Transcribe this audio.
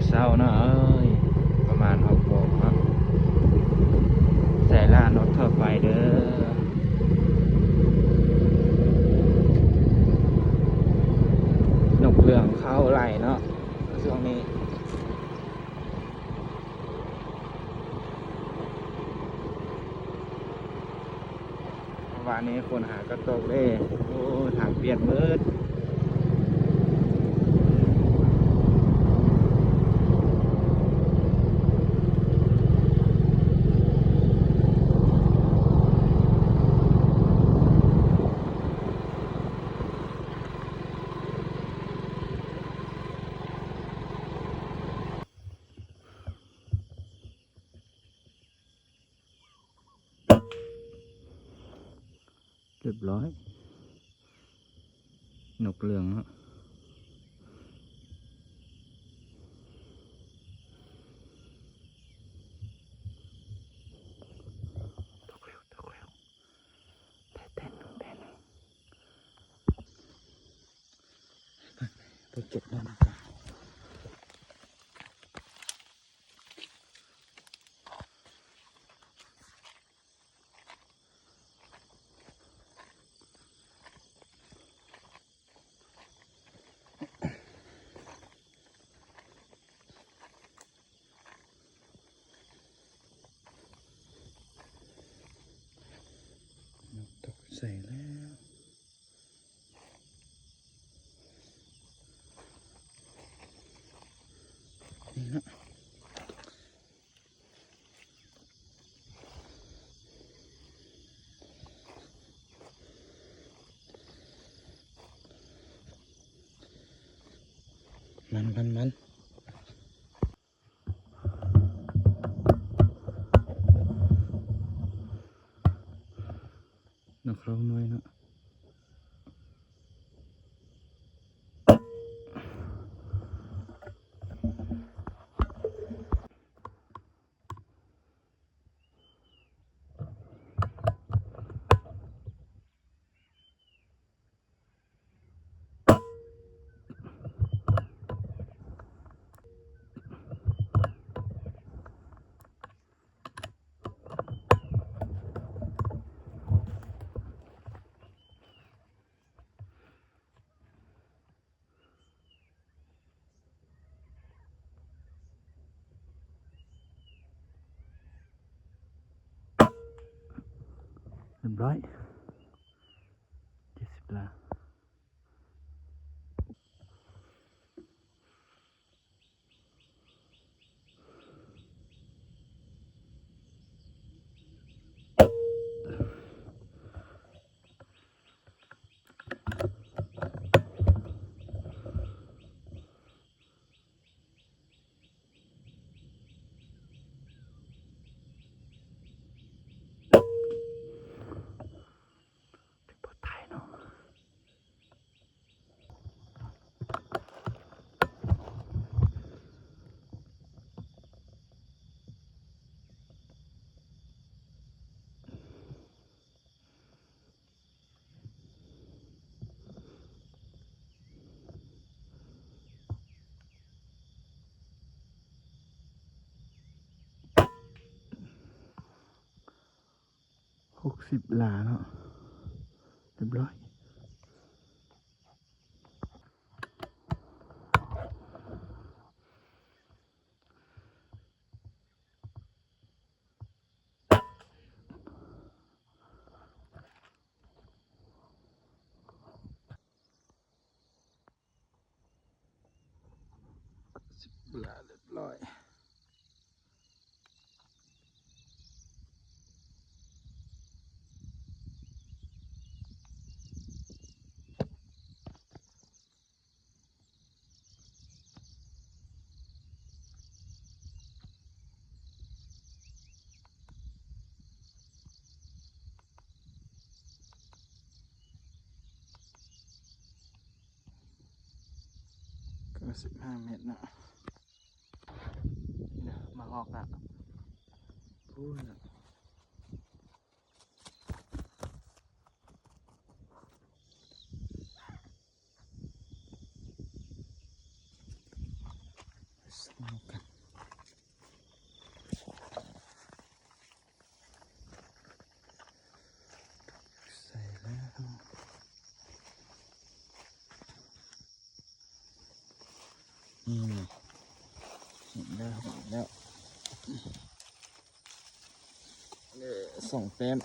เศร้าเนาะเอ้ยประมาณ6 โมงเนาะใส่ล่านรถทั่วไปเด้อนกเหลืองเข้าไหลเนาะช่วงนี้วันนี้คนหากระตกเลยโอ้ทางเปลี่ยนมืดเรียบร้อยนกเหลืองเนาะตกเร็วเต้นไปเก็บนั่นกันนกตกใส่แล้วนี่เนาะมันนกเขาน้อยเนาะเรียบร้อย70 ละปลอดภัยเนาะ60 หลาเนาะเรียบร้อย10 หลาเรียบร้อย95 เมตรเนาะนี่นะมาออกอ่ะพูดนะ ส่องกันใส่แล้วเห็นแล้วเห็นแล้วส่องแต้ม